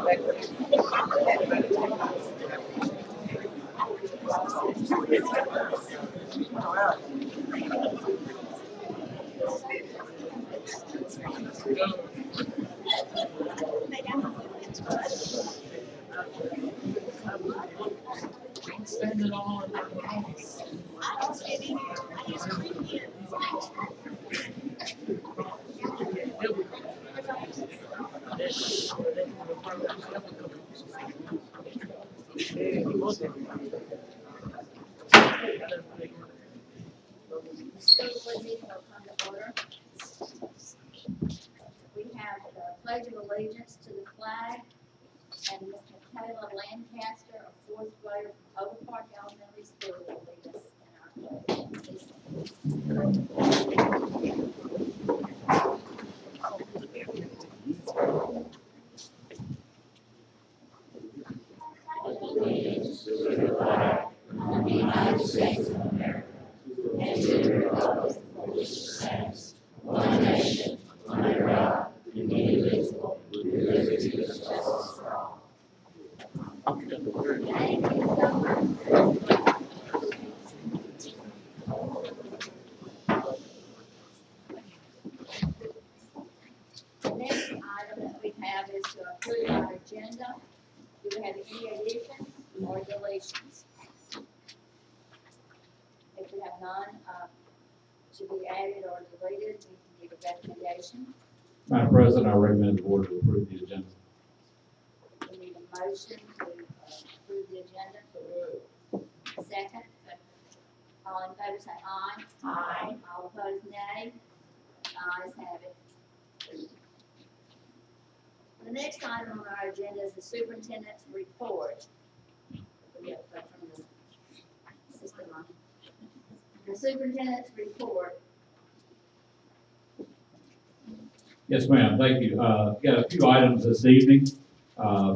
We have the Pledge of Allegiance to the flag, and Mr. Michaela Lancaster, a fourth grader from Oak Park Elementary School, will lead us in our pledge. Allegiance to the flag of the United States of America and to the republic for which it stands, one nation, under God, indivisible, with liberty and justice for all. Thank you so much. The next item that we have is to approve our agenda. Do we have any additions or deletions? If we have none, to be added or deleted, we can give a recommendation. Madam President, I recommend the board to approve the agenda. We need a motion to approve the agenda. Second. All in favor say aye. Aye. All opposed, nay. Ayes have it. The next item on our agenda is the superintendent's report. We have that from the system on. The superintendent's report. Yes, ma'am, thank you. Got a few items this evening.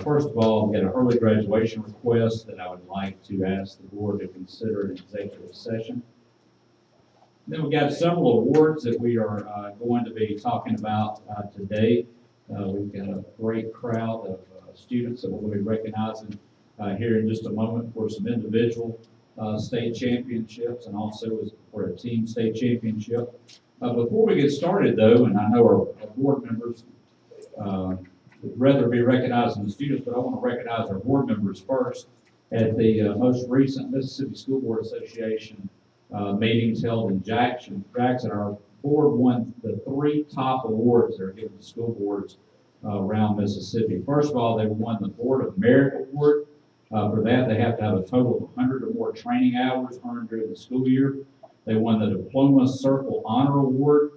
First of all, we got an early graduation request that I would like to ask the board to consider in executive session. Then we've got several awards that we are going to be talking about today. We've got a great crowd of students that we're going to be recognizing here in just a moment for some individual state championships and also for a team state championship. Before we get started though, and I know our board members would rather be recognizing the students, but I want to recognize our board members first. At the most recent Mississippi School Board Association meetings held in Jackson, our board won the 3 top awards that are given to school boards around Mississippi. First of all, they won the Board of Merit Award. For that, they have to have a total of 100 or more training hours earned during the school year. They won the Diploma Circle Honor Award.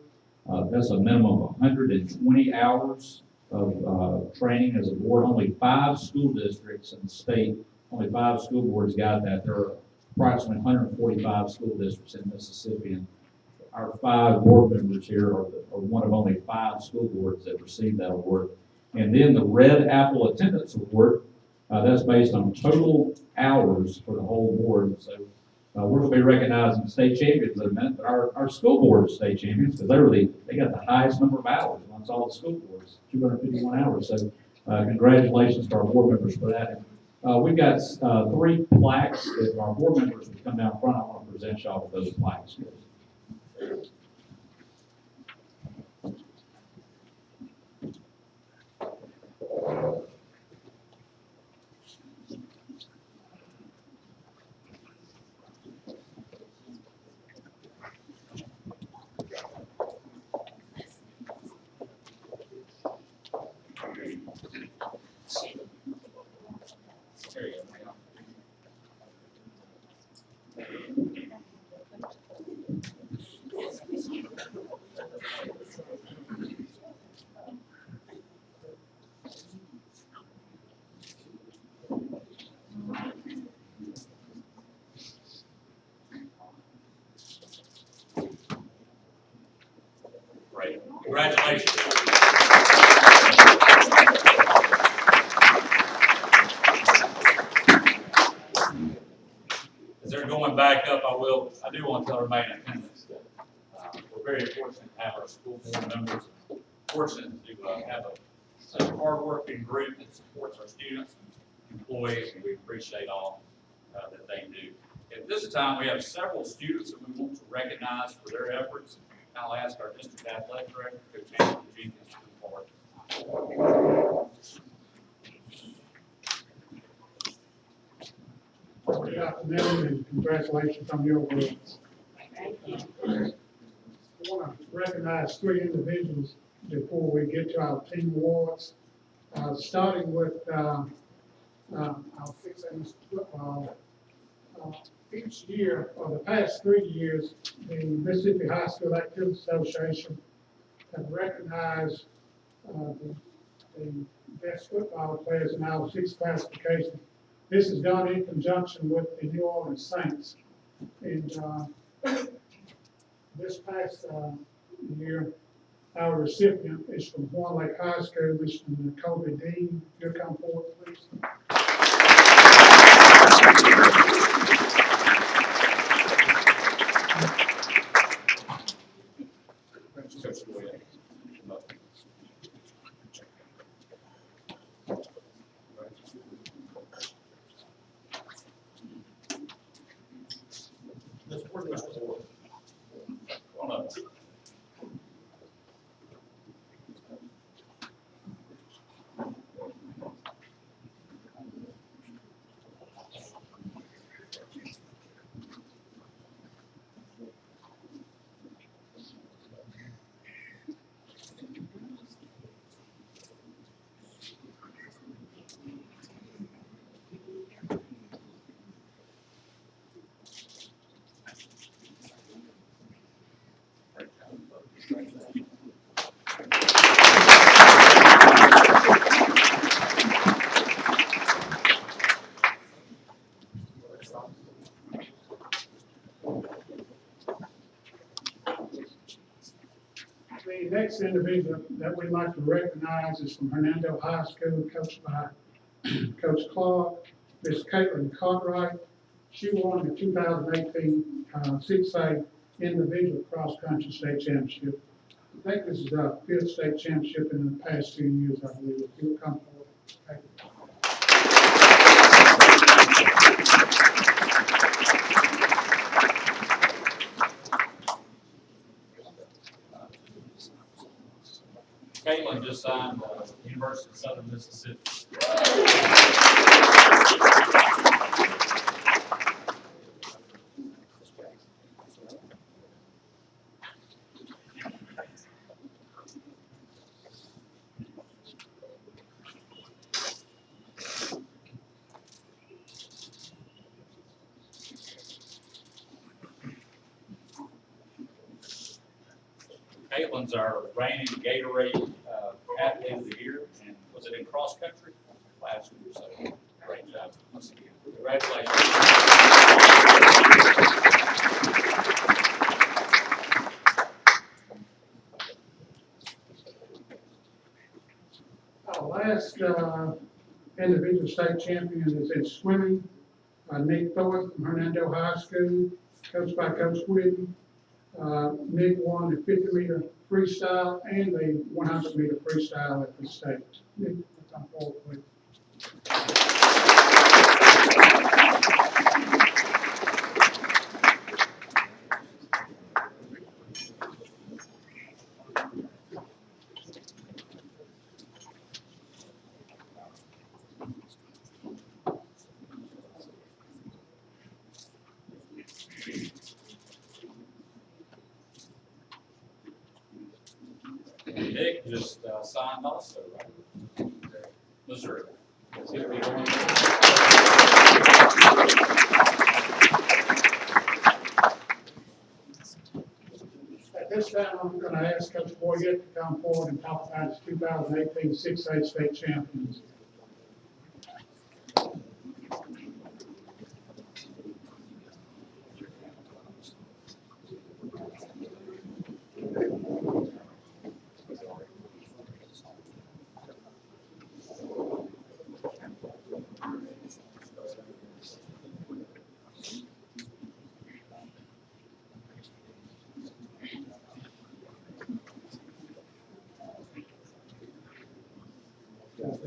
That's a minimum of 120 hours of training as a board. Only 5 school districts in the state, only 5 school boards got that. There are approximately 145 school districts in Mississippi, and our 5 board members here are one of only 5 school boards that received that award. And then the Red Apple Attendance Award, that's based on total hours for the whole board. So we're going to be recognizing state champions in a minute, but our school board is state champions because they got the highest number of hours amongst all the school boards, 251 hours. So congratulations to our board members for that. And, we've got 3 plaques. If our board members would come down front, I want to present y'all with those plaques. Great. Congratulations. As they're going back up, I do want to tell everybody in attendance that we're very fortunate to have our school board members, fortunate to have such a hardworking group that supports our students and employees, and we appreciate all that they do. At this time, we have several students that we want to recognize for their efforts. I'll ask our district athletic director, Coach Anthony Jenkins, to come forward. Good afternoon and congratulations on your awards. I want to recognize 3 individuals before we get to our team awards. Starting with our 6A football. Each year, or the past 3 years, the Mississippi High School Activities Association have recognized the best football players in our 6 classifications. This is done in conjunction with the New Orleans Saints. And this past year, our recipient is from Horn Lake High School, Mr. Kobe Dean. You'll come forward, please. The next individual that we'd like to recognize is from Hernando High School, coached by Coach Clark, Miss Caitlin Cartwright. She won the 2018 6A individual cross-country state championship. I think this is our 5th state championship in the past 2 years, I believe. If you'll come forward. Thank you. Caitlin just signed University of Southern Mississippi. Caitlin's our reigning Gatorade Athlete of the Year, and was it in cross country last year? So great job once again. Congratulations. Our last individual state champion is in swimming. Nick Thorpe from Hernando High School, coached by Coach Whitney. Nick won the 50-meter freestyle and the 100-meter freestyle at the state. Nick, come forward, please. Nick just signed also, right? Missouri. At this time, I'm going to ask Coach Boyette to come forward and talk about his 2018 6A state champions.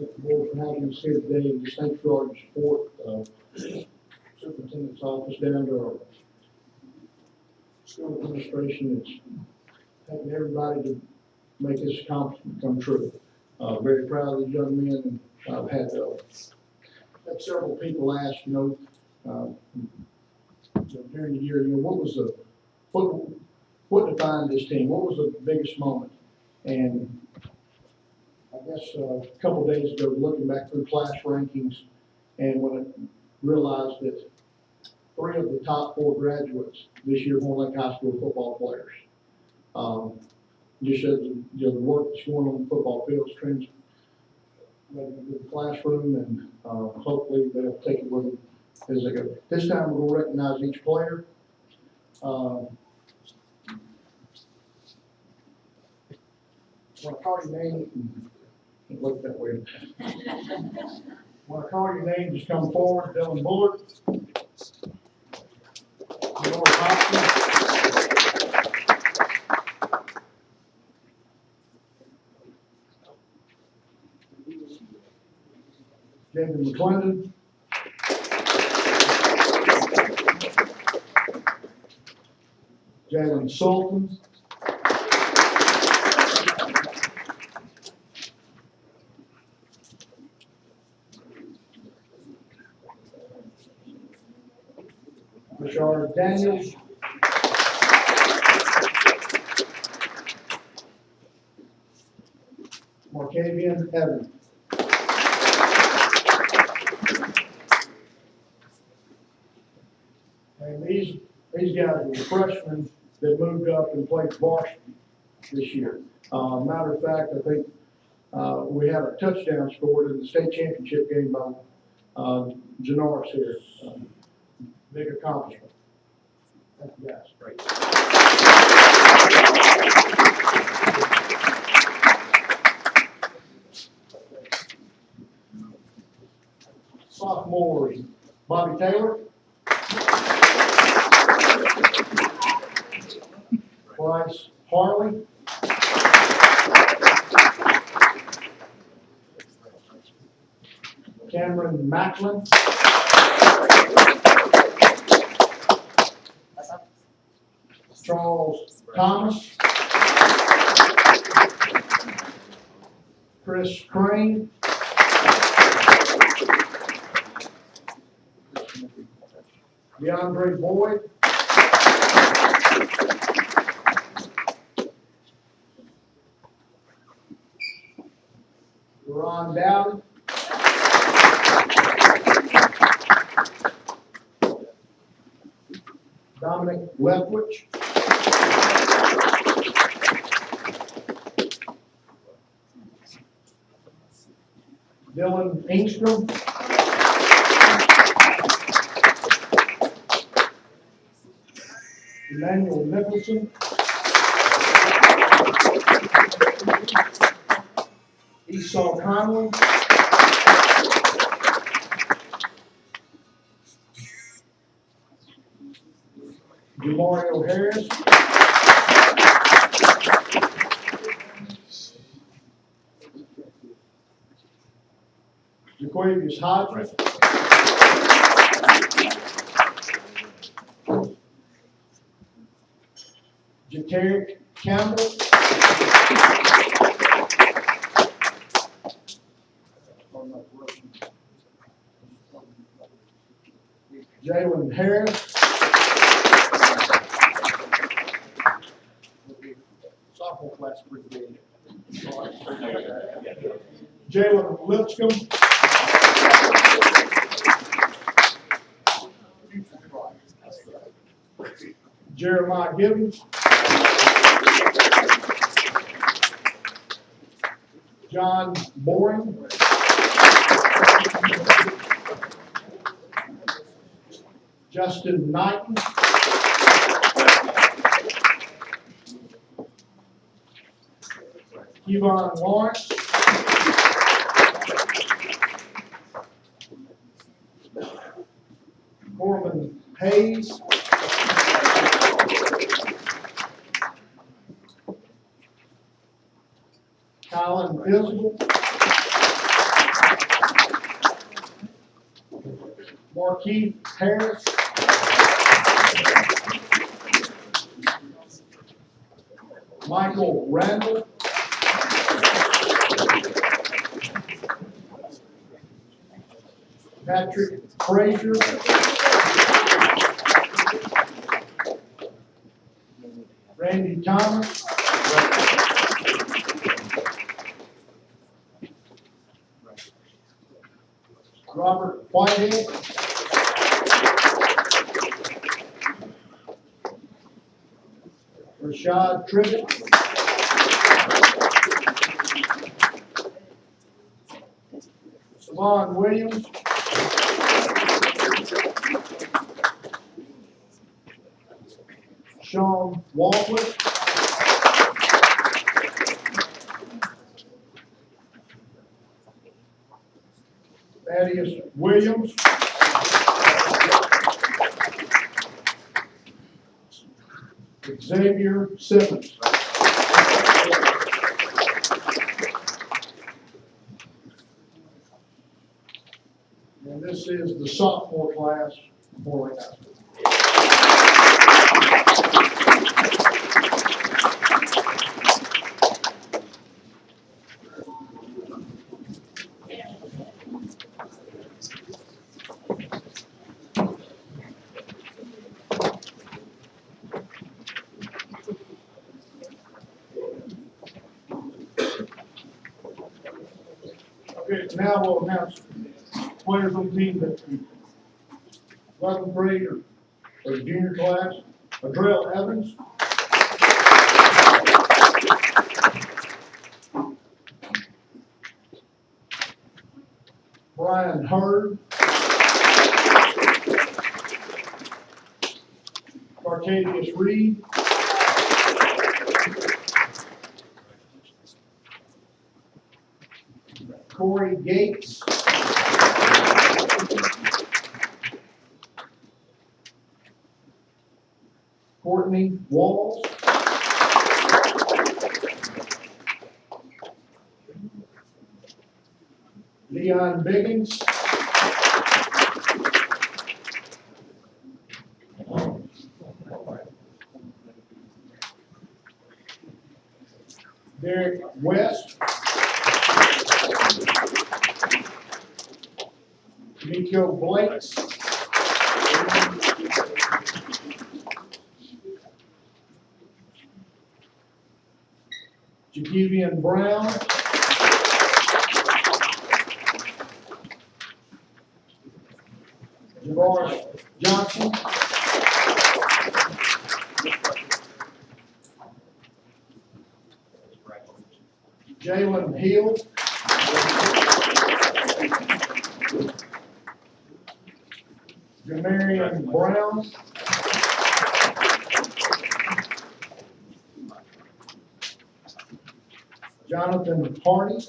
Thank the board for having us here today, and just thank you for all your support. Superintendent's office down to our school administration, it's helping everybody to make this accomplishment come true. Very proud of these young men, and I've had several people ask, during the year, what defined this team? What was the biggest moment? And I guess a couple of days ago, looking back through class rankings, and when I realized that 3 of the top 4 graduates this year Horn Lake High School football players. Just shows the work that's going on in the football field is translating into the classroom, and hopefully they'll take it with them as they go. This time we'll recognize each player. When I call your name, don't look that way. When I call your name, just come forward. Dylan Bullard. Laura Hopkins. David McClendon. Jalen Sultan. Rashard Daniels. Markavian Evans. And these guys were freshmen that moved up and played varsity this year. Matter of fact, I think we had a touchdown scored in the state championship game by Janoris here. Big accomplishment. Thank you, guys. Great. Sophomores, Bobby Taylor. Bryce Harley. Cameron Macklin. Charles Thomas. Chris Crane. DeAndre Boyd. Ron Dowd. Dominic Leftwich. Dylan Engstrom. Emmanuel Nicholson. Esau Conley. Jamario Harris. Jaquavius Hodges. Jaterick Campbell. Jalen Harris. Sophomore class pretty big. Jalen Lipscomb. Jeremiah Gibbons. John Boring. Justin Knighton. Yvonne Lawrence. Corbin Hayes. Colin Isbell. Marquise Harris. Michael Randall. Patrick Frazier. Randy Thomas. Robert Whitehead. Rashad Tribbett. Savon Williams. Sean Waltwood. Thaddeus Williams. Xavier Simmons. And this is the sophomore class for Lake High School. Okay, now we'll announce players on the team that 11th grade or junior class. Adrell Evans. Brian Hurd. Arcadius Reed. Corey Gates. Courtney Walls. Leon Biggins. Derek West. Nico Blakes. Jakevian Brown. Javaris Johnson. Jalen Hill. Jamarian Brown. Jonathan Hardy.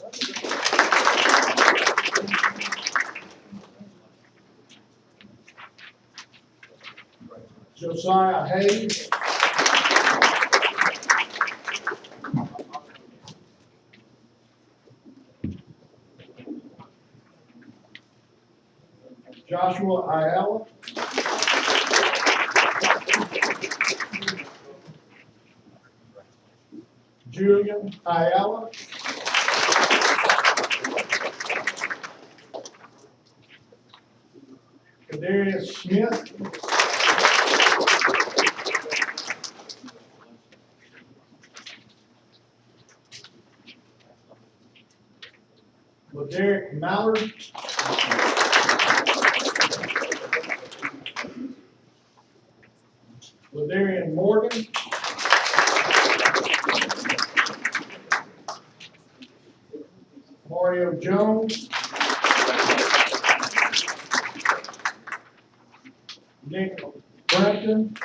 Josiah Hayes. Joshua Ayala. Julian Ayala. Kadarius Smith. LaDerek Mallard. LaDarian Morgan. Mario Jones. Nick Brampton.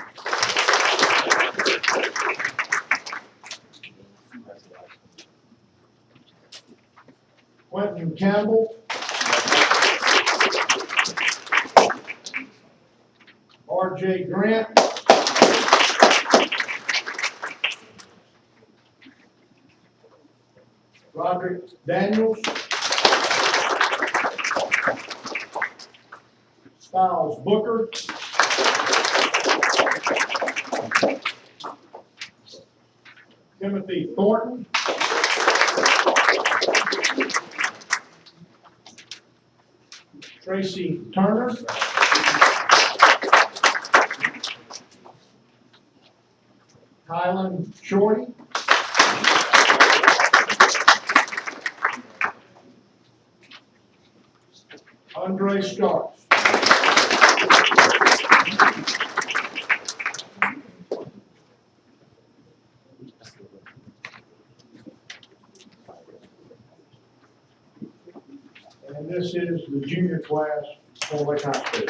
Quentin Campbell. R.J. Grant. Roderick Daniels. Styles Booker. Timothy Thornton. Tracy Turner. Kylan Shorty. Andre Starks. And this is the junior class for Lake High School.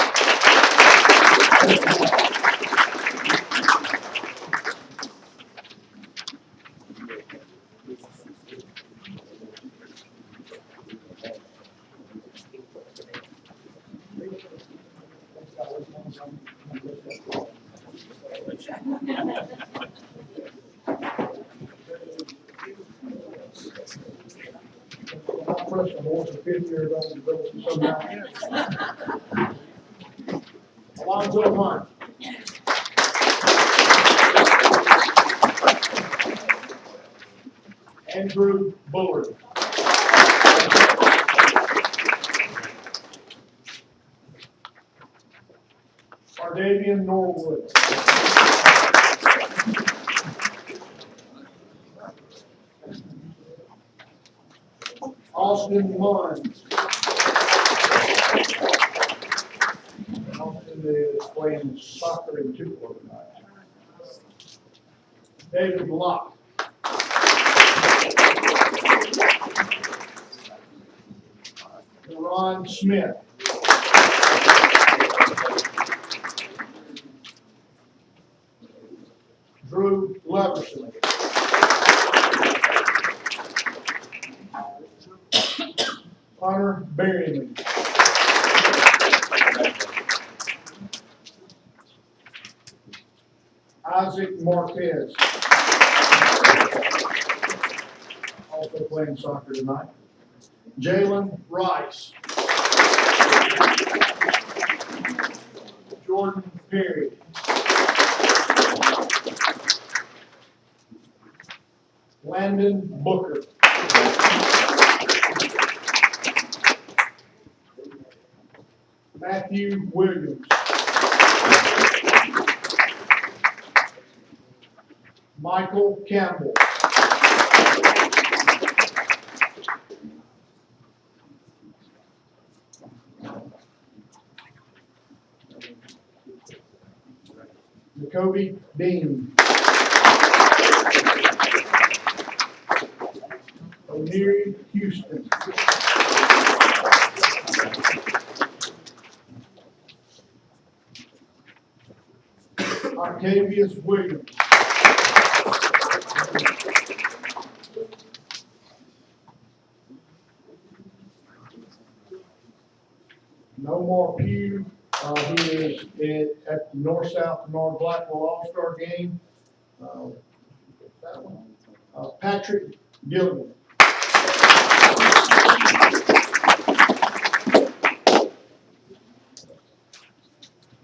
Not pressing more than 50 years old to go somehow. Alonzo Hunt. Andrew Bullard. Ardavian Norwood. Austin Munn. Austin is playing soccer in Tupelo tonight. David Locke. Ron Smith. Drew Leverson. Connor Berryman. Isaac Marquez. Also playing soccer tonight. Jalen Rice. Jordan Perry. Landon Booker. Matthew Williams. Michael Campbell. Jacoby Dean. O'Neary Houston. Octavius Williams. No more Pugh. He is at the North-South North Blackwell All-Star game. That one. Patrick Gilligan.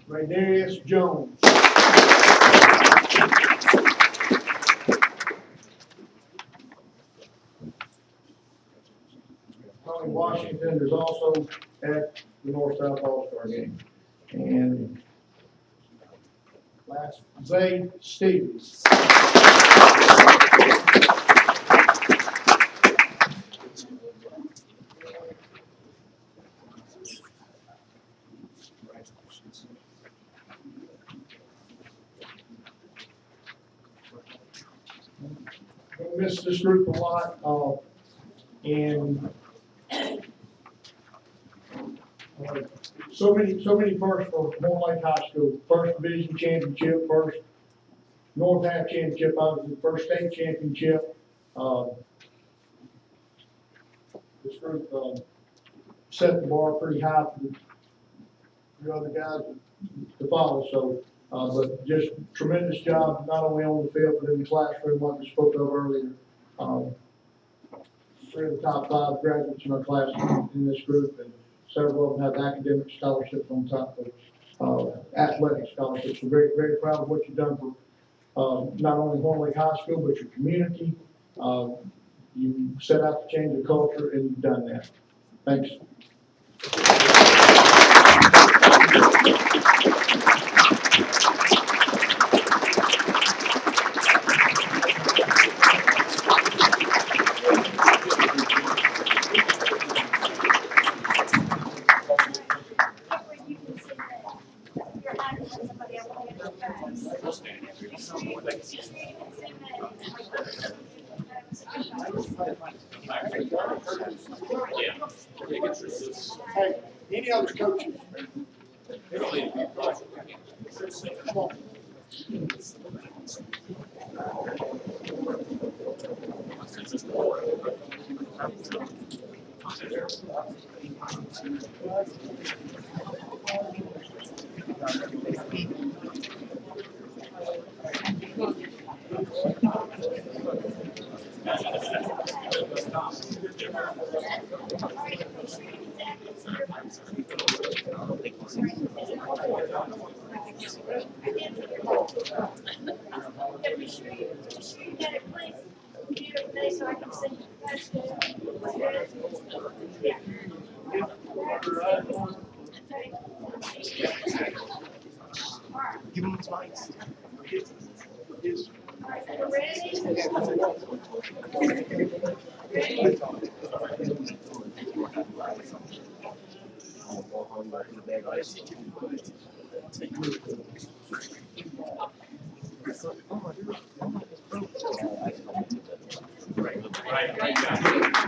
Raydarius Jones. Tony Washington is also at the North-South All-Star game. And last, Zay Stevens. I miss this group a lot, and so many firsts for Moore Lake High School. First division championship, first North Half championship, obviously first state championship. This group set the bar pretty high for the other guys to follow. So, but just tremendous job, not only on the field, but in the classroom, like we spoke of earlier. 3 of the top 5 graduates in our class in this group, and Several of them have academic scholarships on top of athletic scholarships. So very, very proud of what you've done for not only Horn Lake High School, but your community. You set out to change the culture, and you've done that. Thanks. You can sit there. You're hiding from somebody else. We'll stand here. Yeah. Hey, any other coaches? Really, Come on. Be sure you get it, please. Computer today so I can send you the Give him his mics. right.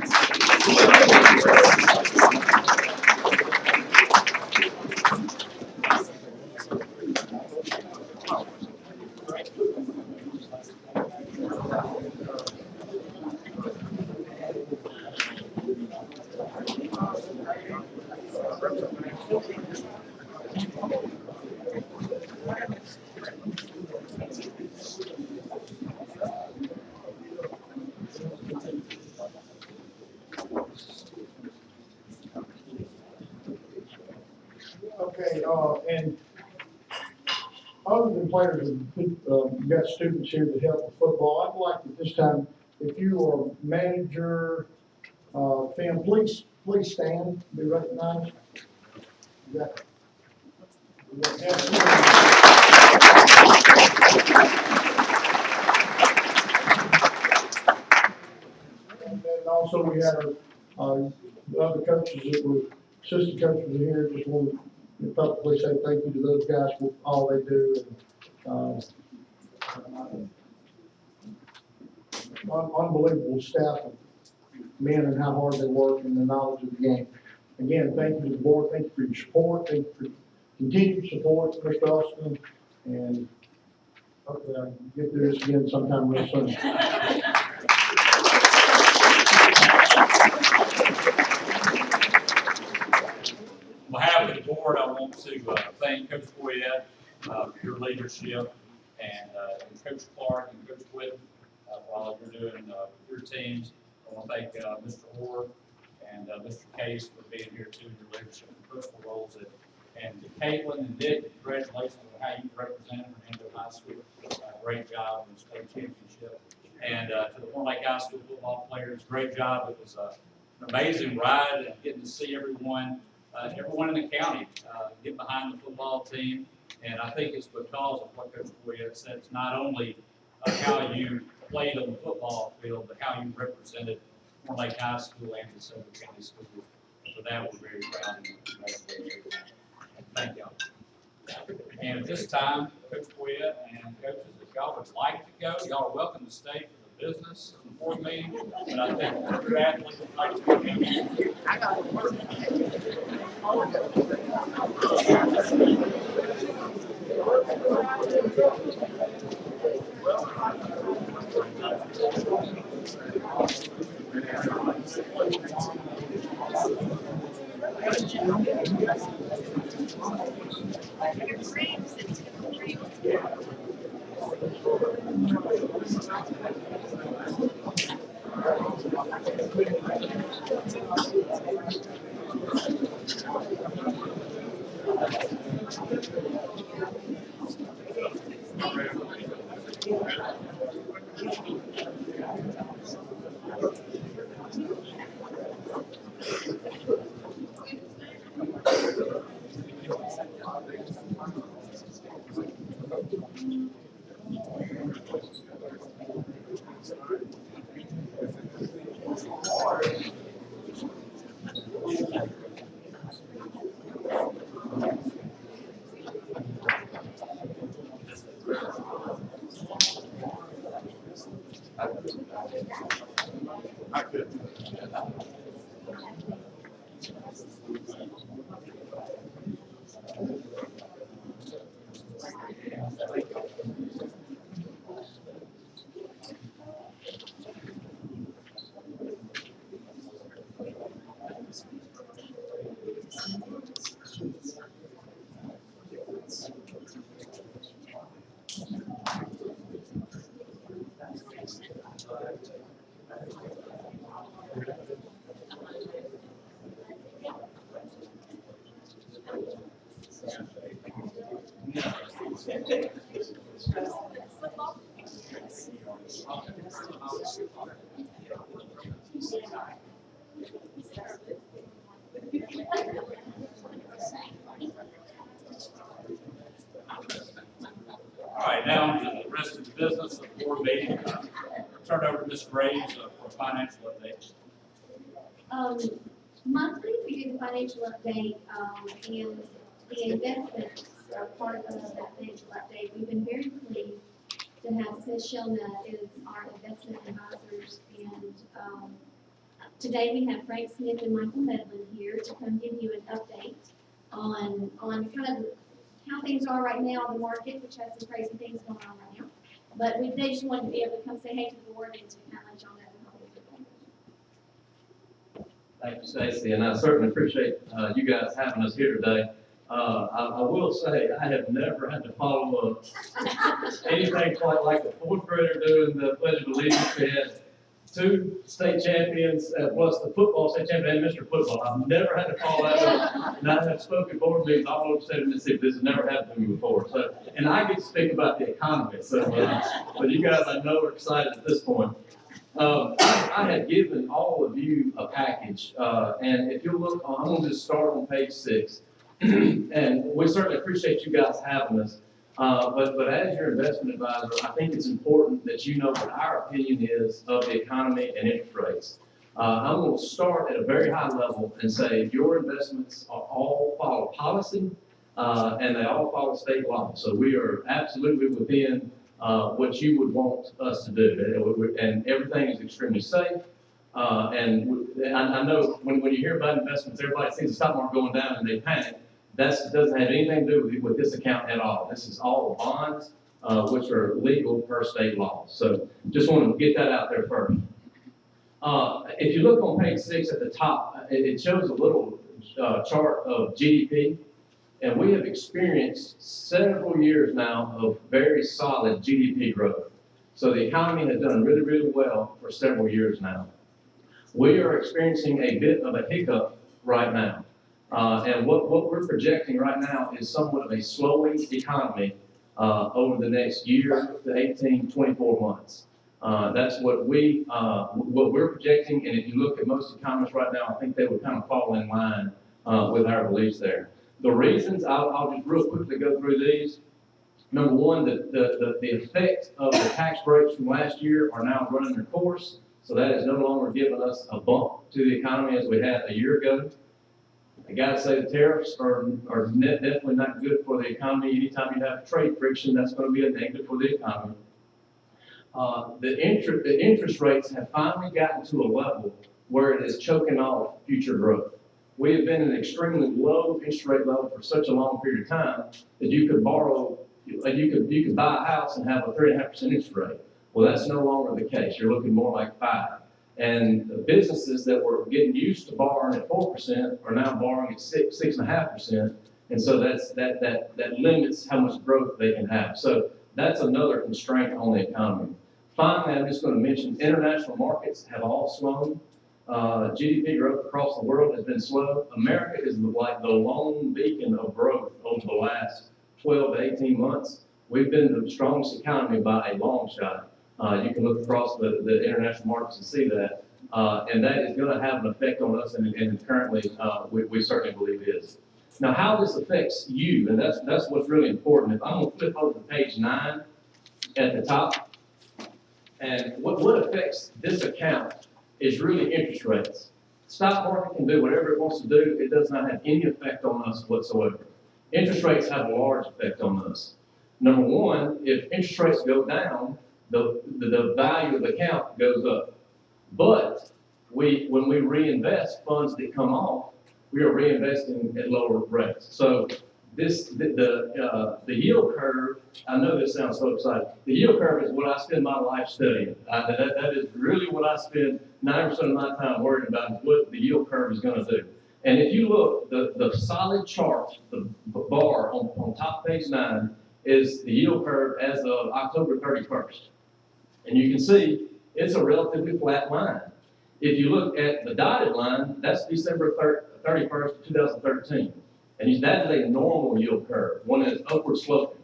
Okay, and other than players, we've got students here that help with football. I'd like at this time, if you are manager, Finn, please stand, be recognized. You got- you got- And then also we had the other coaches that were assistant coaches here, just want to publicly say thank you to those guys for all they do. And, unbelievable staff of men and how hard they work and the knowledge of the game. Again, thank you to the board, thank you for your support, thank you for continued support, Mr. Austin, and hopefully I can get through this again sometime real soon. On behalf of the board, I want to thank Coach Boyette for your leadership, and Coach Clark and Coach Whitten for all you're doing with your teams. I want to thank Mr. Orr and Mr. Case for being here too, your leadership and personal roles. And to Caitlin and Nick, congratulations on how you represented Fernando High School. Great job in the state championship. And to the Horn Lake High School football players, great job. It was an amazing ride and getting to see everyone in the county get behind the football team. And I think it's because of what Coach Boyette said. It's not only how you played on the football field, but how you represented Horn Lake High School and DeSoto County Schools. For that, we're very proud of you. Congratulations. Thank y'all. And at this time, Coach Boyette and coaches, if y'all would like to go, y'all are welcome to stay for the business of the board meeting. But I think your athletes would like to go. I got it. I could. All right, now to the rest of the business of the board meeting. Turn over to Ms. Graves for financial updates. Monthly, we do the financial update, and the investments are part of that financial update. We've been very pleased to have Ms. Shellnut is our investment advisors, and, today we have Frank Smith and Michael Medlin here to come give you an update on kind of how things are right now in the market, which has some crazy things going on right now. But they just wanted to be able to come say hey to the board and to kind of let y'all know how things are going. Thank you, Stacy, and I certainly appreciate you guys having us here today. I will say I have never had to follow up anything quite like the fourth grader doing the Pledge of Allegiance. We had 2 state champions, plus the football state champion and Mr. Football. I've never had to follow that up, and I have spoken board meetings all over the state of Mississippi. This has never happened to me before. So, and I get to speak about the economy. So, but you guys, I know, are excited at this point. I had given all of you a package, and if you look, I'm going to just start on page 6. And we certainly appreciate you guys having us. But as your investment advisor, I think it's important that you know what our opinion is of the economy and interest rates. I'm going to start at a very high level and say your investments all follow policy, and they all follow state law. So we are absolutely within what you would want us to do, and everything is extremely safe. And I know when you hear about investments, everybody sees the stock market going down and they panic. That doesn't have anything to do with this account at all. This is all bonds, which are legal per state law. So just want to get that out there first. If you look on page 6 at the top, it shows a little chart of GDP. And we have experienced several years now of very solid GDP growth. So the economy has done really, really well for several years now. We are experiencing a bit of a hiccup right now. And what we're projecting right now is somewhat of a slowing economy over the next year to 18, 24 months. That's what we're projecting, and if you look at most economists right now, I think they would kind of fall in line with our beliefs there. The reasons, I'll just real quickly go through these. Number one, the effect of the tax breaks from last year are now running their course, so that is no longer giving us a bump to the economy as we had a year ago. I gotta say the tariffs are definitely not good for the economy. Anytime you have trade friction, that's going to be a negative for the economy. The interest rates have finally gotten to a level where it is choking off future growth. We have been at an extremely low interest rate level for such a long period of time that you could borrow, you could buy a house and have a 3.5% interest rate. Well, that's no longer the case. You're looking more like 5%. And the businesses that were getting used to borrowing at 4% are now borrowing at 6.5%. And so that limits how much growth they can have. So that's another constraint on the economy. Finally, I'm just going to mention international markets have all swung. GDP growth across the world has been slow. America is like the lone beacon of growth over the last 12 to 18 months. We've been the strongest economy by a long shot. You can look across the international markets and see that. And that is going to have an effect on us, and currently we certainly believe it is. Now, how this affects you, and that's what's really important. If I'm going to flip over to page 9 at the top, and what affects this account is really interest rates. Stock market can do whatever it wants to do. It does not have any effect on us whatsoever. Interest rates have a large effect on us. Number one, if interest rates go down, the value of the account goes up. But when we reinvest funds that come off, we are reinvesting at lower rates. So the yield curve, I know this sounds so exciting. The yield curve is what I spend my life studying. That is really what I spend 90% of my time worrying about, is what the yield curve is going to do. And if you look, the solid chart, the bar on top page 9 is the yield curve as of October 31st. And you can see it's a relatively flat line. If you look at the dotted line, that's December 31st, 2013. And that is a normal yield curve, one that is upward sloping.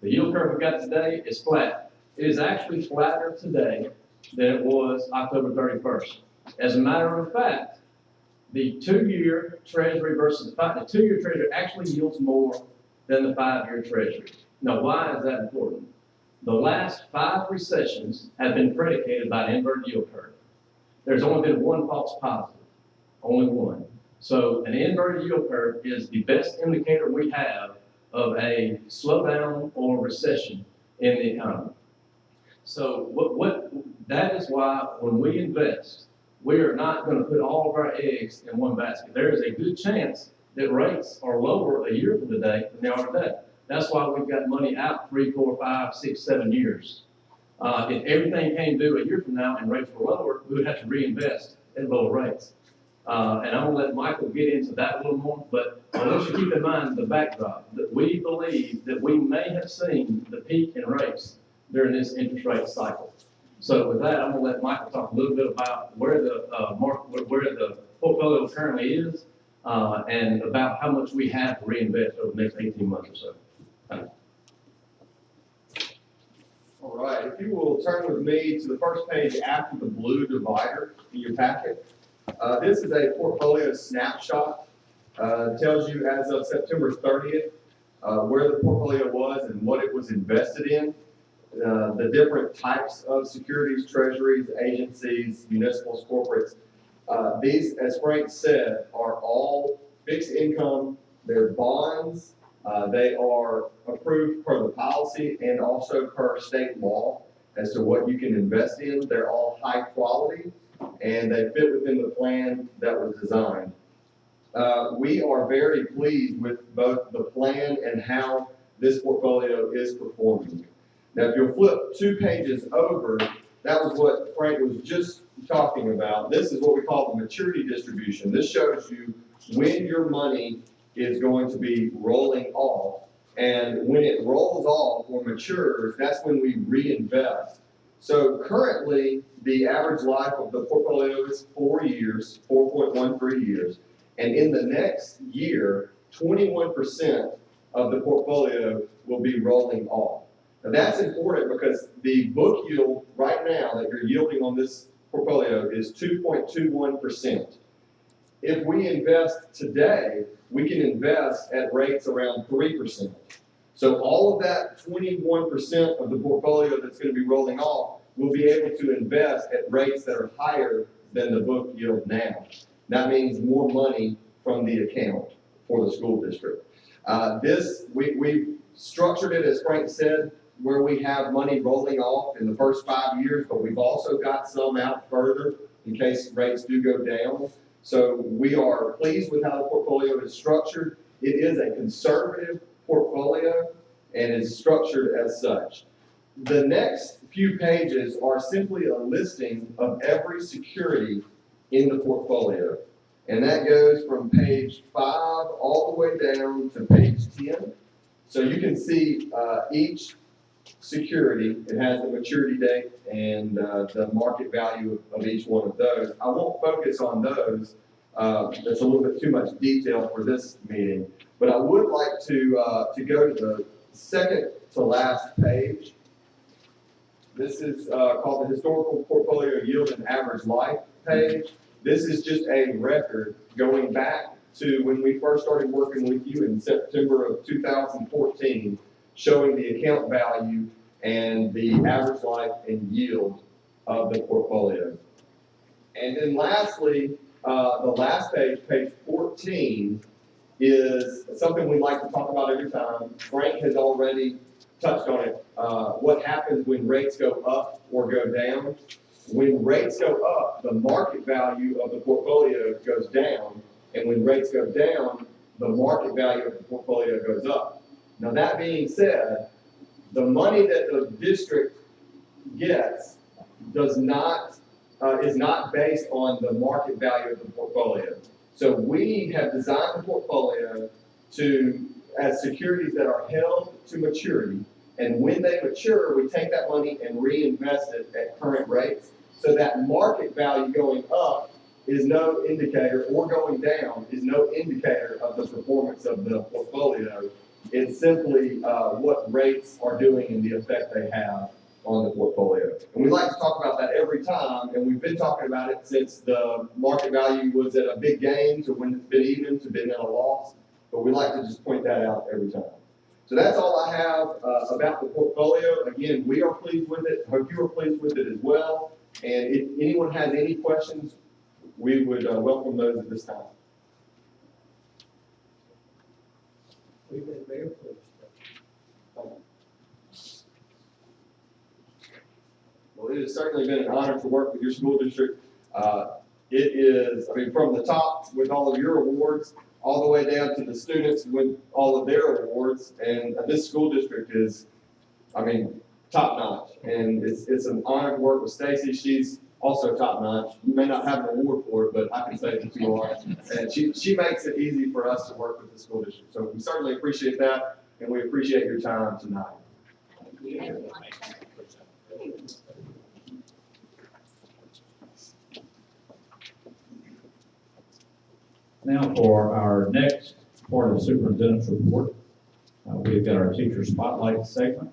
The yield curve we've got today is flat. It is actually flatter today than it was October 31st. As a matter of fact, the 2-year Treasury versus the 2-year Treasury actually yields more than the 5-year Treasury. Now, why is that important? The last 5 recessions have been predicated by an inverted yield curve. There's only been one false positive, only one. So an inverted yield curve is the best indicator we have of a slowdown or recession in the economy. So that is why when we invest, we are not going to put all of our eggs in one basket. There is a good chance that rates are lower a year from today than they are today. That's why we've got money out 3, 4, 5, 6, 7 years. If everything came due a year from now and rates were lower, we would have to reinvest at lower rates. And I'm going to let Michael get into that a little more, but I want you to keep in mind the backdrop, that we believe that we may have seen the peak in rates during this interest rate cycle. So with that, I'm going to let Michael talk a little bit about where the portfolio currently is, and about how much we have to reinvest over the next 18 months or so. All right, if you will turn with me to the first page after the blue divider in your packet. This is a portfolio snapshot. Tells you as of September 30th where the portfolio was and what it was invested in. The different types of securities, treasuries, agencies, municipals, corporates. These, as Frank said, are all fixed income. They're bonds. They are approved per the policy and also per state law as to what you can invest in. They're all high quality and they fit within the plan that was designed. We are very pleased with both the plan and how this portfolio is performing. Now, if you'll flip 2 pages over, that was what Frank was just talking about. This is what we call the maturity distribution. This shows you when your money is going to be rolling off. And when it rolls off or matures, that's when we reinvest. So currently, the average life of the portfolio is 4 years, 4.13 years. And in the next year, 21% of the portfolio will be rolling off. Now that's important because the book yield right now that you're yielding on this portfolio is 2.21%. If we invest today, we can invest at rates around 3%. So all of that 21% of the portfolio that's going to be rolling off will be able to invest at rates that are higher than the book yield now. That means more money from the account for the school district. We've structured it, as Frank said, where we have money rolling off in the first 5 years, but we've also got some out further in case rates do go down. So we are pleased with how the portfolio is structured. It is a conservative portfolio and is structured as such. The next few pages are simply a listing of every security in the portfolio. And that goes from page 5 all the way down to page 10. So you can see each security. It has the maturity date and the market value of each one of those. I won't focus on those. That's a little bit too much detail for this meeting. But I would like to go to the second to last page. This is called the Historical Portfolio Yield and Average Life page. This is just a record going back to when we first started working with you in September of 2014, showing the account value and the average life and yield of the portfolio. And then lastly, the last page, page 14, is something we like to talk about every time. Frank has already touched on it. What happens when rates go up or go down? When rates go up, the market value of the portfolio goes down, and when rates go down, the market value of the portfolio goes up. Now, that being said, the money that the district gets is not based on the market value of the portfolio. So we have designed the portfolio as securities that are held to maturity, and when they mature, we take that money and reinvest it at current rates. So that market value going up is no indicator, or going down is no indicator of the performance of the portfolio. It's simply what rates are doing and the effect they have on the portfolio. And we like to talk about that every time, and we've been talking about it since the market value was at a big gain to when it's been even to been at a loss. But we like to just point that out every time. So that's all I have about the portfolio. Again, we are pleased with it. Hope you are pleased with it as well. And if anyone has any questions, we would welcome those at this time. We've been very pleased. Well, it has certainly been an honor to work with your school district. It is, from the top with all of your awards, all the way down to the students with all of their awards. And this school district is, top notch. And it's an honor to work with Stacy. She's also top notch. You may not have an award for it, but I can say that you are. And she makes it easy for us to work with the school district. So we certainly appreciate that, and we appreciate your time tonight. Now for our next part of the superintendent's report, we've got our teacher spotlight segment.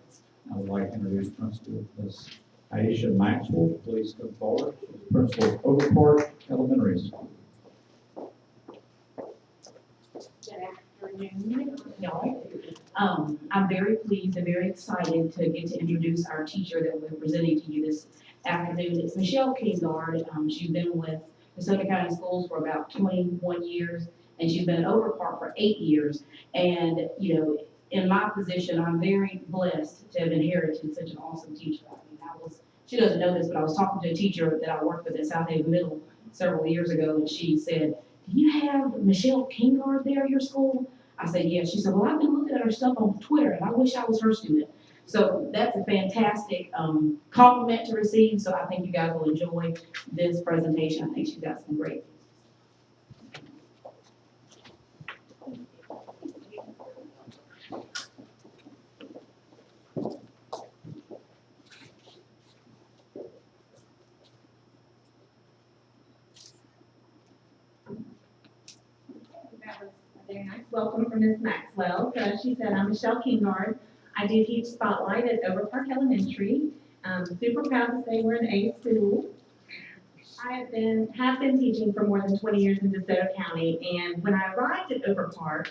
I would like to introduce Principal Ms. Aisha Maxwell. Please come forward. She's the principal of Overpark Elementary School. Good afternoon, y'all. I'm very pleased and very excited to get to introduce our teacher that we're presenting to you this afternoon. It's Michelle Kingard. She's been with DeSoto County Schools for about 21 years, and she's been at Overpark for 8 years. And, in my position, I'm very blessed to have inherited such an awesome teacher. She doesn't know this, but I was talking to a teacher that I worked with at South Haven Middle several years ago, and she said, "Do you have Michelle Kingard there at your school?" I said, "Yeah." She said, "Well, I've been looking at her stuff on Twitter, and I wish I was her student." So that's a fantastic compliment to receive, so I think you guys will enjoy this presentation. I think she's got some great. That was a very nice welcome from Ms. Maxwell. So as she said, I'm Michelle Kingard. I do teach Spotlight at Overpark Elementary. I'm super proud to say we're an A school. I have been teaching for more than 20 years in DeSoto County, and when I arrived at Overpark,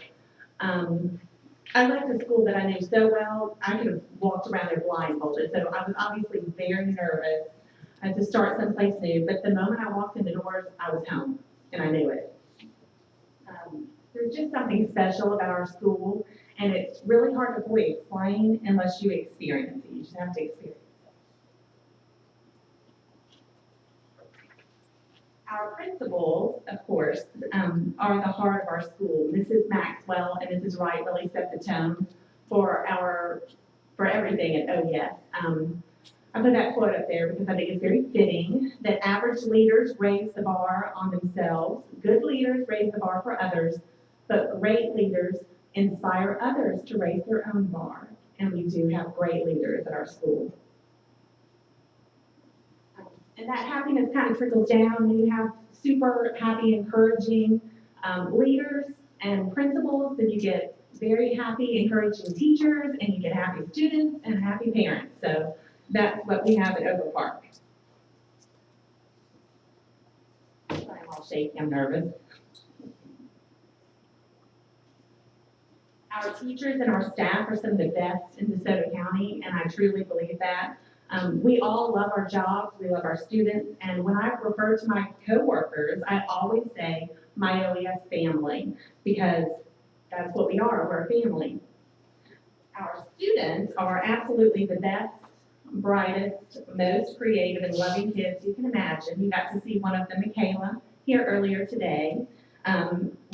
I left a school that I knew so well, I could have walked around there blindfolded. So I was obviously very nervous to start someplace new, but the moment I walked in the doors, I was home, and I knew it. There's just something special about our school, and it's really hard to fully explain unless you experience it. You just have to experience it. Our principals, of course, are the heart of our school. Mrs. Maxwell and Mrs. Wright really set the tone for everything at OES. I put that quote up there because I think it's very fitting that average leaders raise the bar on themselves, good leaders raise the bar for others, but great leaders inspire others to raise their own bar. and we do have great leaders at our school. And that happiness kind of trickles down when you have super happy, encouraging leaders and principals, then you get very happy, encouraging teachers, and you get happy students and happy parents. So that's what we have at Oak Park. I'm all shaky, I'm nervous. Our teachers and our staff are some of the best in DeSoto County, and I truly believe that. We all love our jobs, we love our students, and when I refer to my coworkers, I always say my OES family, because that's what we are, we're a family. Our students are absolutely the best, brightest, most creative and loving kids you can imagine. You got to see one of them, Michaela, here earlier today.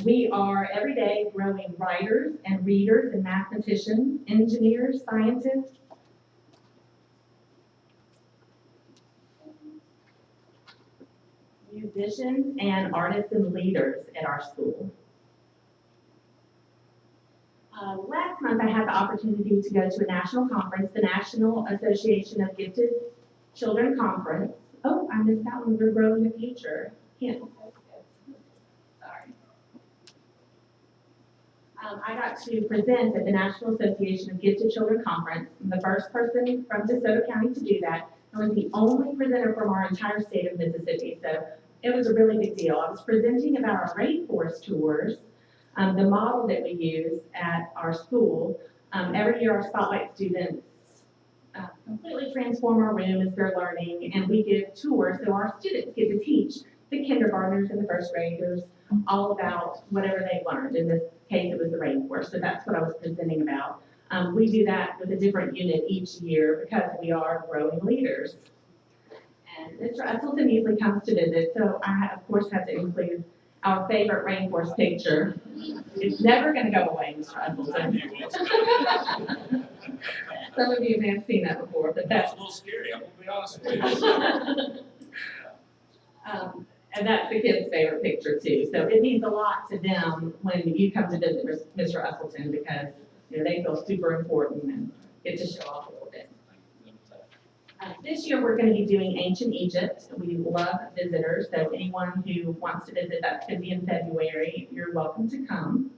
We are every day growing writers and readers and mathematicians, engineers, scientists, musicians, and artists and leaders at our school. Last month, I had the opportunity to go to a national conference, the National Association of Gifted Children Conference. Oh, I missed that one. We're growing the future. Sorry. I got to present at the National Association of Gifted Children Conference. I'm the first person from DeSoto County to do that. I was the only presenter from our entire state of Mississippi, so it was a really big deal. I was presenting about our rainforest tours, the model that we use at our school. Every year, our Spotlight students completely transform our room as they're learning, and we give tours, so our students get to teach the kindergartners and the first graders all about whatever they learned. In this case, it was the rainforest, so that's what I was presenting about. We do that with a different unit each year because we are growing leaders. And Mr. Usselton usually comes to visit, so I, of course, have to include our favorite rainforest picture. It's never going to go away, Mr. Usselton. Some of you may have seen that before, but That's that's a little scary, I'm gonna be honest with you. and that's the kids' favorite picture too. So it means a lot to them when you come to visit Mr. Usselton because they feel super important and get to show off a little bit. This year, we're going to be doing Ancient Egypt. We love visitors, so anyone who wants to visit, that's going to be in February. You're welcome to come.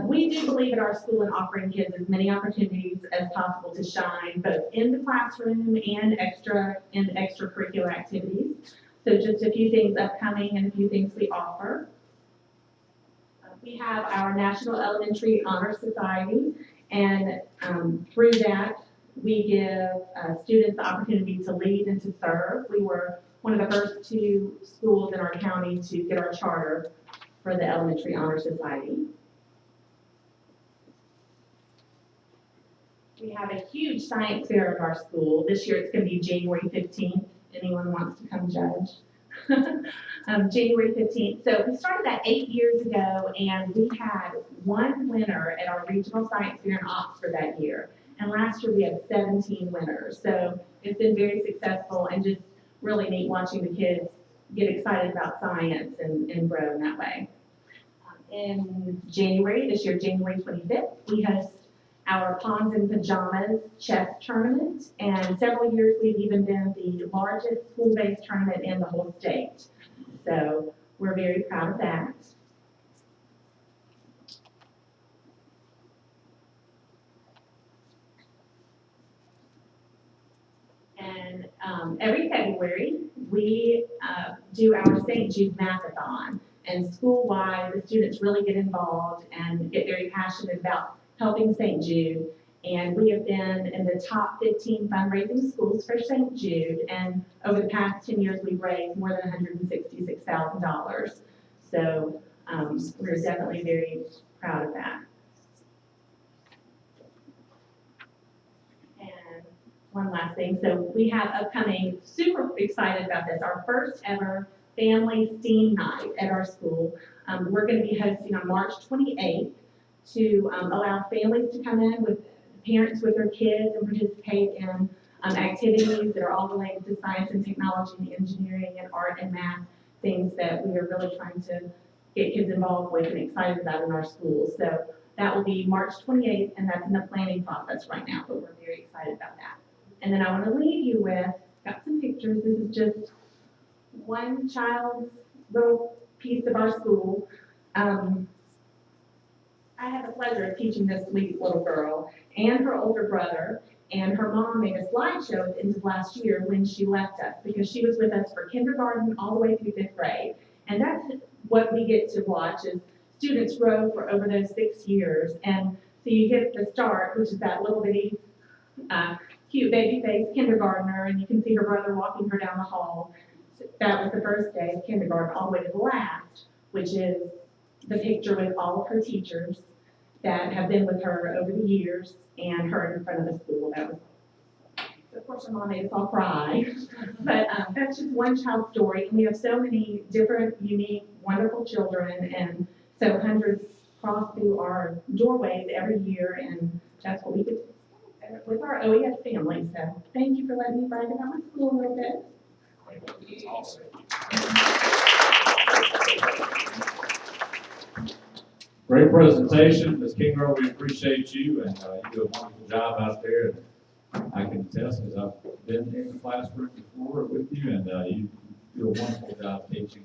We do believe at our school in offering kids as many opportunities as possible to shine, both in the classroom and extracurricular activities. So just a few things upcoming and a few things we offer. We have our National Elementary Honor Society, and through that, we give students the opportunity to lead and to serve. We were one of the first 2 schools in our county to get our charter for the Elementary Honor Society. We have a huge science fair at our school. This year it's going to be January 15th. Anyone wants to come judge? January 15th. So we started that 8 years ago, and we had 1 winner at our regional science fair in Oxford that year. And last year we had 17 winners. So it's been very successful and just really neat watching the kids get excited about science and grow in that way. In January, this year, January 25th, we host our Pawns and Pajamas chess tournament, and several years we've even been the largest school-based tournament in the whole state. So we're very proud of that. And every February, we do our St. Jude Math-a-thon, and school-wide, the students really get involved and get very passionate about helping St. Jude, and we have been in the top 15 fundraising schools for St. Jude, and over the past 10 years, we've raised more than $166,000. So we're definitely very proud of that. And one last thing, so we have upcoming, super excited about this, our first ever family STEAM night at our school. We're going to be hosting on March 28th. To allow families to come in with parents with their kids and participate in activities that are all related to science and technology and engineering and art and math, things that we are really trying to get kids involved with and excited about in our schools. So That will be March 28th, and that's in the planning process right now, but we're very excited about that. And then I want to leave you with, got some pictures. This is just one child's little piece of our school. I had the pleasure of teaching this sweet little girl and her older brother, and her mom made a slideshow at the end of last year when she left us, because she was with us for kindergarten all the way through 5th grade. And that's what we get to watch, is students grow for over those 6 years. And so you get the start, which is that little bitty, cute baby face kindergartner, and you can see her brother walking her down the hall. So that was the first day of kindergarten, all the way to the last, which is the picture with all of her teachers that have been with her over the years, and her in front of the school. That was, of course, her mom made us all cry. But that's just one child's story, and we have so many different, unique, wonderful children, and so hundreds cross through our doorways every year, and that's what we do with our OES family. So thank you for letting me brag about my school a little bit. That's awesome. Great presentation, Ms. Kingrow, we appreciate you, and you do a wonderful job out there. And I can attest, because I've been in the classroom before with you, and you do a wonderful job teaching.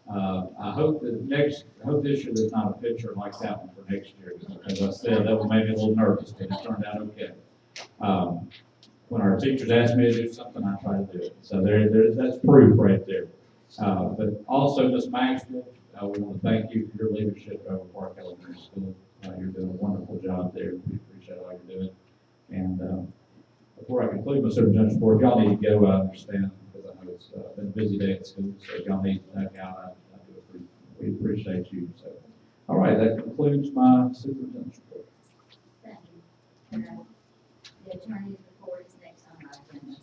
And I hope this year there's not a picture like that one for next year, because as I said, that one made me a little nervous, but it turned out okay. When our teachers ask me to do something, I try to do it. So that's proof right there. But also, Ms. Maxwell, we want to thank you for your leadership at Over Park Elementary School. You're doing a wonderful job there. We appreciate all you're doing. And before I conclude my superintendent's report, y'all need to go, I understand, because I know it's been a busy day at school, so y'all need to back out. We appreciate you. So, all right, that concludes my superintendent's report. Thank you. The attorney's report is next on our agenda.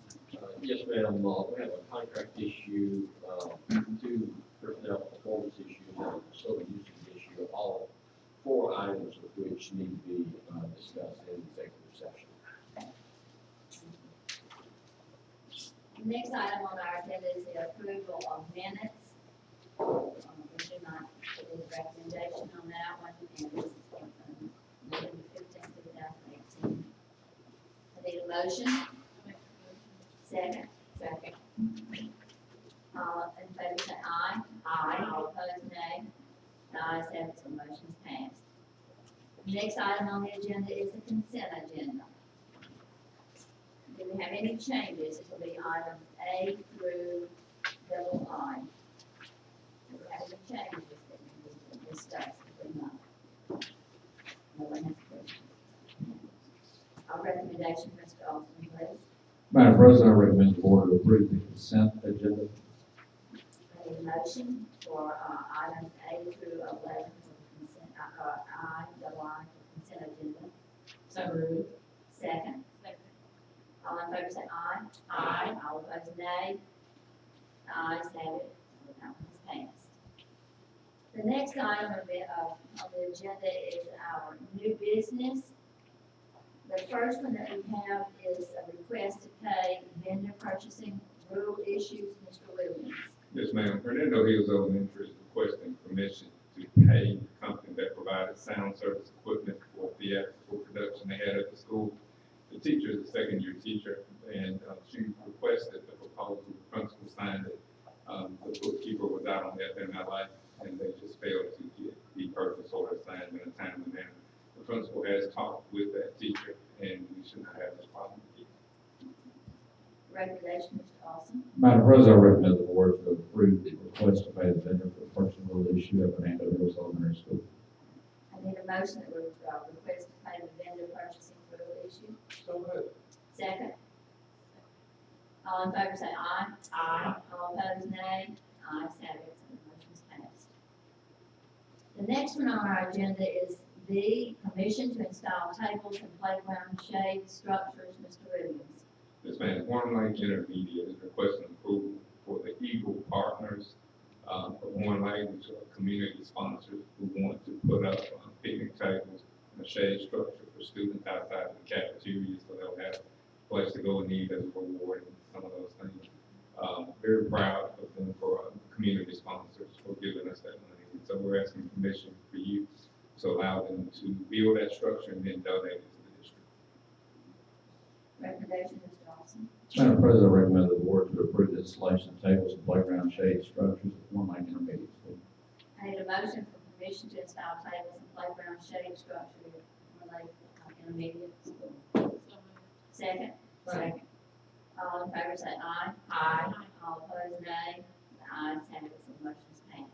Yes, ma'am. We have a contract issue, 2 personnel performance issues, and a facility usage issue, all 4 items of which need to be discussed in executive session. The next item on our agenda is the approval of minutes. We do not put any recommendation on that one, and this is November 15th, 2018. I need a motion. Second. Second. All in favor say aye. Aye. All opposed, nay. The ayes have it, so the motion is passed. The next item on the agenda is the consent agenda. Do we have any changes? It will be items A through I. Do we have any changes that we need to discuss? If we not? No one has questions. Our recommendation, Mr. Austin, please. Madam President, I recommend the board to approve the consent agenda. I need a motion for items A through 11 for the consent, I, double I, for consent agenda. So moved. Second. All in favor say aye. Aye. All opposed, nay. The ayes have it, so that one is passed. The next item on the agenda is our new business. The first one that we have is a request to pay vendor purchasing rule issues, Mr. Williams. Yes, ma'am. Hernando Hills Elementary is requesting permission to pay the company that provided sound service equipment for theatrical production they had at the school. The teacher is a second-year teacher, and she requested the proposal. The principal signed it. The bookkeeper was out on FMLA, and they just failed to get the purchase order signed in a timely manner. The principal has talked with that teacher, and we should not have this problem again. Recommendation, Mr. Austin. Madam President, I recommend the board to approve the request to pay the vendor for the purchasing rule issue at Fernando Hills Elementary School. I need a motion that we request to pay the vendor purchasing rule issue. So moved. Second. All in favor say aye. Aye. All opposed, nay. Ayes have it, so the motion is passed. The next one on our agenda is the permission to install tables and playground shade structures, Mr. Williams. This man, Horn Lake Intermediate is requesting approval for the Eagle Partners of Horn Lake, which are community sponsors who want to put up picnic tables and a shade structure for students outside of the cafeteria, so they'll have a place to go and eat as a reward and some of those things. Very proud of them for community sponsors for giving us that money. And so we're asking permission for you to to allow them to build that structure and then donate it to the district. Recommendation, Mr. Dawson. Madam President, I recommend the board to approve the installation of tables and playground shade structures at One Lake Intermediate School. I need a motion for permission to install tables and playground shade structure at One Lake Intermediate School. Second? Second. All in favor say aye. Aye. All opposed, nay. The ayes have it, so the motion is passed.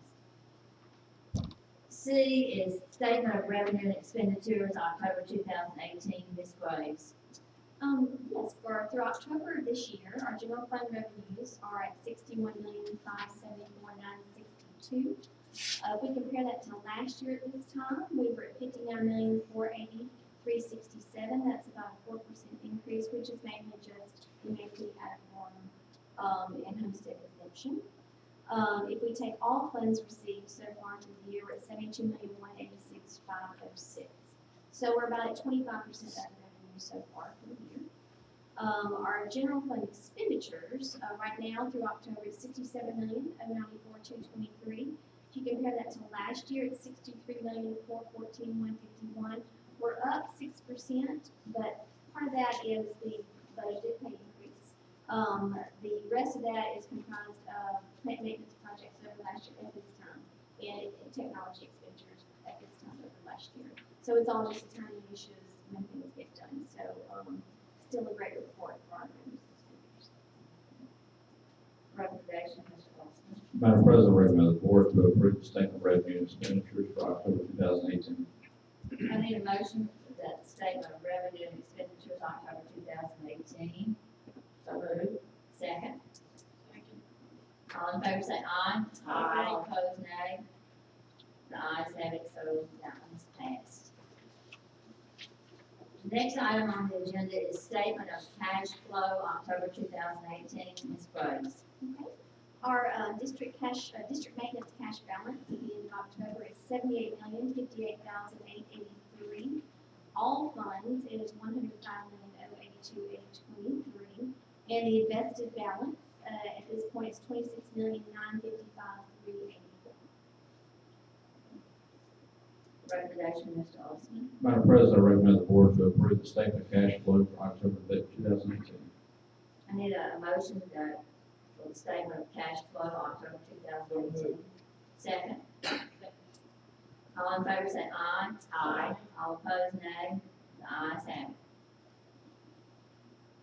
C is statement of revenue and expenditures, October 2018, Ms. Graves. Yes, through October of this year, our general fund revenues are at $61,574,962. If we compare that to last year at this time, we were at $59,480,367. That's about a 4% increase, which is mainly just the Yankee ad valorem and homestead exemption. If we take all funds received so far through the year, we're at $72,186,506. So we're about at 25% of that revenue so far for the year. Our general fund expenditures, right now through October, is $67,094,223. If you compare that to last year, it's $63,414,151. We're up 6%, but part of that is the budgeted pay increase. The rest of that is comprised of plant maintenance projects over last year at this time, and technology expenditures at this time over last year. So it's all just timing issues when things get done. So still a great report for our revenues and expenditures. Recommendation, Mr. Dawson. Madam President, I recommend the board to approve the statement of revenue and expenditures for October 2018. I need a motion for that statement of revenue and expenditures, October 2018. So moved. Second? All in favor say aye. Aye. All opposed, nay. The ayes have it, so that one's passed. The next item on the agenda is statement of cash flow, October 2018, Ms. Graves. Okay. Our district maintenance cash balance at the end of October is $78,058,883. All funds, it is $105,082,823, and the invested balance at this point is $26,955,384. Recommendation, Mr. Austin. Madam President, I recommend the board to approve the statement of cash flow for October 2018. I need a motion that for the statement of cash flow, October 2018. Second? All in favor say aye. Aye. All opposed, nay. The ayes have it.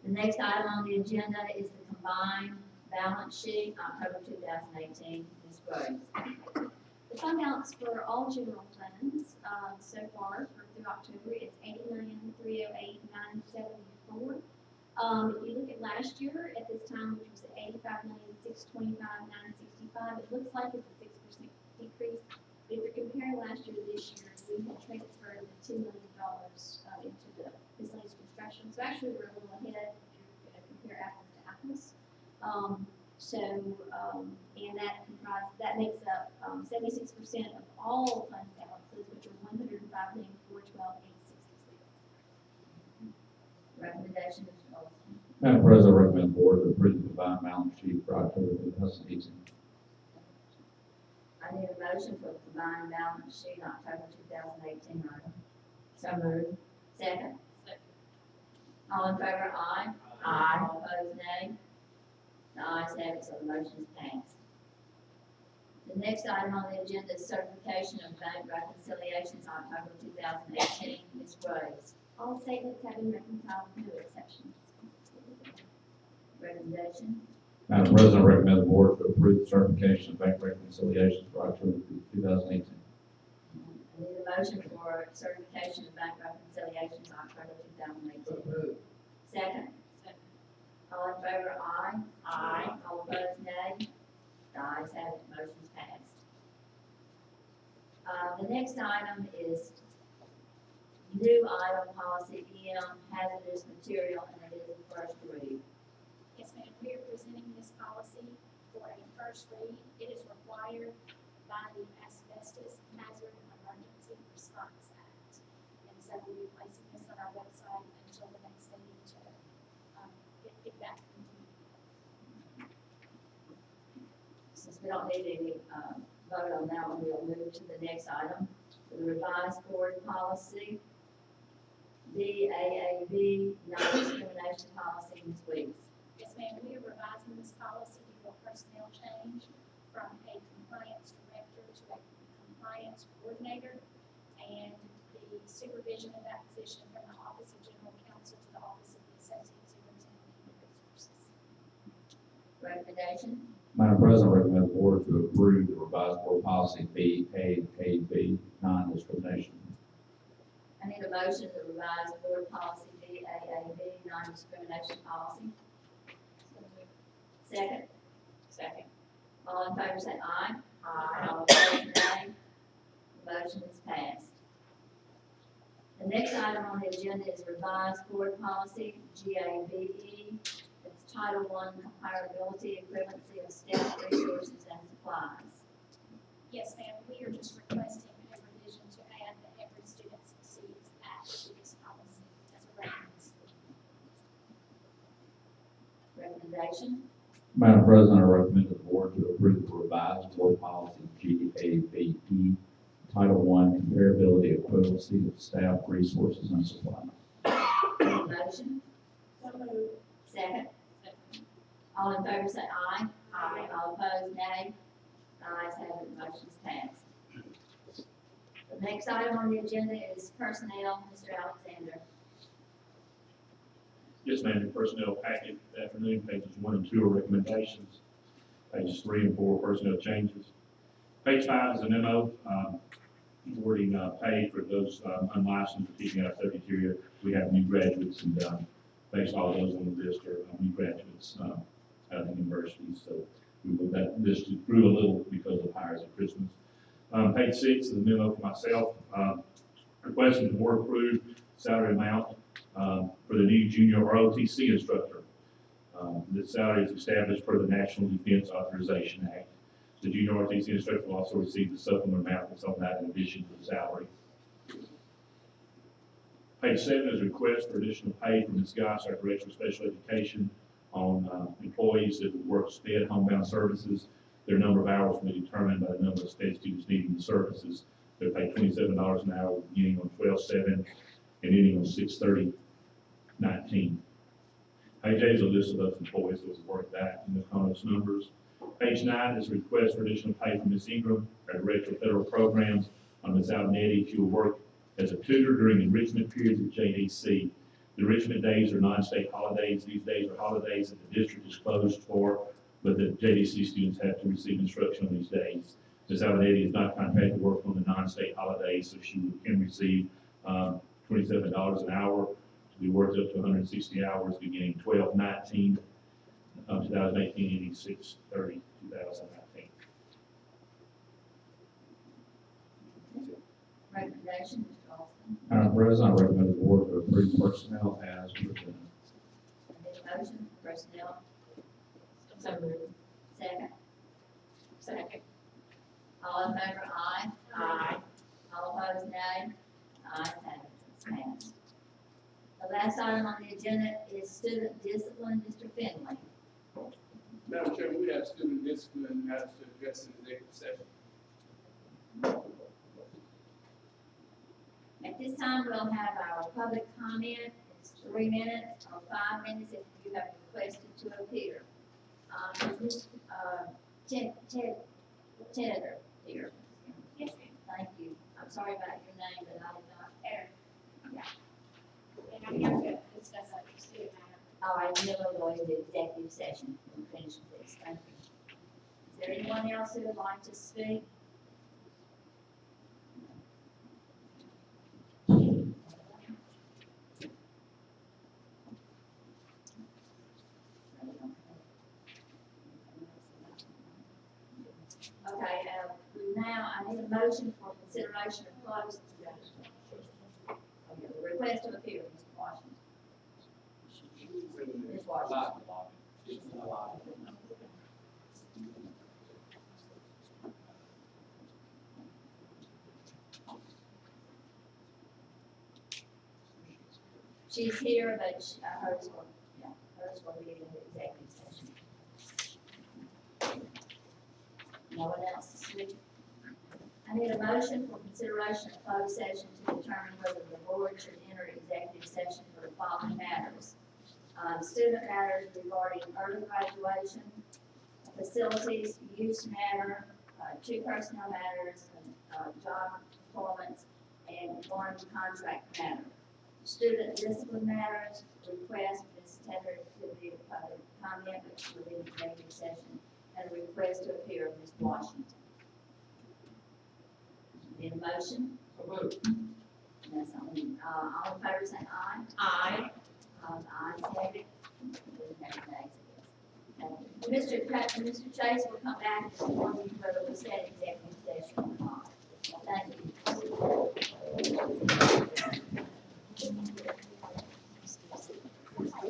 The next item on the agenda is the combined balance sheet, October 2018, Ms. Graves. The fund balance for all general funds so far through October is $80,308,974. If you look at last year at this time, which was at $85,625,965, it looks like it's a 6% decrease. But if you're comparing last year to this year, we had transferred the $2 million into the miscellaneous construction. So actually, we're a little ahead if you're going to compare apples to apples. And that makes up 76% of all fund balances, which are $105,412,866. Recommendation, Mr. Olson. Madam President, I recommend the board to approve the combined balance sheet for October 2018. I need a motion for the combined balance sheet, October 2018 item. So moved. Second? All in favor, aye. Aye. All opposed, nay. The ayes have it, so the motion is passed. The next item on the agenda is certification of bank reconciliations, October 2018. Ms. Graves. All statements have been reconciled with no exceptions. Recommendation. Madam President, I recommend the board to approve the certification of bank reconciliations for October 2018. I need a motion for certification of bank reconciliations, October 2018. Second? All in favor, aye. Aye. All opposed, nay. The ayes have it, motion is passed. The next item is new item policy, EM, hazardous material, and it is the first read. Yes, ma'am, we are presenting this policy for a first read. It is required by the Asbestos Hazard Emergency Response Act. And so we'll be placing this on our website until the next meeting to get feedback from you. Since we don't need any vote on that one, we'll move to the next item, for the revised board policy, DAAB, non-discrimination policy, Ms. Weeks. Yes, ma'am, we are revising this policy due to a personnel change from a compliance director to a compliance coordinator, and the supervision of that position from the Office of General Counsel to the Office of the Associate Superintendent of Human Resources. Recommendation? Madam President, I recommend the board to approve the revised board policy BAAB, non-discrimination. I need a motion to revise board policy BAAB, non-discrimination policy. Second? Second. All in favor say aye. Aye. All opposed, nay. The motion is passed. The next item on the agenda is revised board policy, GABE. It's Title I, comparability, equivalency of staff resources and supplies. Yes, ma'am, we are just requesting a revision to add the Every Student Succeeds Act to this policy as a reference. Recommendation? Madam President, I recommend the board to approve the revised board policy GABE, Title I, comparability, equivalency of staff resources and supplies. Motion? So moved. Second? All in favor say aye. Aye. All opposed, nay. The ayes have it, the motion is passed. The next item on the agenda is personnel, Mr. Alexander. Yes, ma'am, the personnel packet this afternoon, pages 1 and 2 are recommendations. Pages 3 and 4 personnel changes. Page 5 is a memo, awarding pay for those unlicensed for teaching out of subject area. We have new graduates, and based all those on the list are new graduates out of the university. So we moved that list grew a little because of hires at Christmas. Page 6 is a memo for myself, requesting the board approve salary amount for the new junior ROTC instructor. The salary is established per the National Defense Authorization Act. The junior ROTC instructor will also receive the supplement amount that's on that in addition to the salary. Page 7 is a request for additional pay from Ms. Goss, our Director of Special Education, on employees that work SPED homebound services. Their number of hours will be determined by the number of SPED students needing the services. They're paid $27 an hour beginning on 12/7 and ending on 6/30/19. Page 8 is a list of those employees that will work that and on those numbers. Page 9 is a request for additional pay from Ms. Ingram, our Director of Federal Programs, on Ms. Alnetti. She will work as a tutor during enrichment periods at JDC. The enrichment days are non-state holidays. These days are holidays that the district is closed for, but the JDC students have to receive instruction on these days. Ms. Alnetti is not contracted to work on the non-state holidays, so she can receive $27 an hour to be worked up to 160 hours beginning 12/19, 2018, ending 6/30/2019. Recommendation, Mr. Austin. Madam President, I recommend the board to approve personnel as presented. I need a motion for personnel. So moved. Second. Second. All in favor, aye. Aye. All opposed, nay. The ayes have it, it's passed. The last item on the agenda is student discipline, Mr. Finley. Madam Chairman, we have student discipline matters to address in executive session. At this time, we'll have our public comment. It's 3 minutes or 5 minutes if you have requested to appear. Is Tedder here? Yes, ma'am. Thank you. I'm sorry about your name, but I did not. Eric. And I'm here to discuss a student matter. All right, then we'll go into executive session and finish with this. Thank you. Is there anyone else who would like to speak? Okay, now I need a motion for consideration of closed. Okay, the request to appear, Mr. Washington. Ms. Washington. She's here, but hers will be in the executive session. No one else to speak? I need a motion for consideration of closed session to determine whether the board should enter executive session for the following matters. Student matters regarding early graduation, facilities, use matter, two personnel matters, job performance, and one contract matter. Student discipline matters, request Ms. Tedder to be a public comment within executive session, and a request to appear of Ms. Washington. Need a motion? Yes, all in favor say aye. Aye. Ayes have it. Doesn't have nays, I guess. Mr. Chase will come back and inform you whether we said executive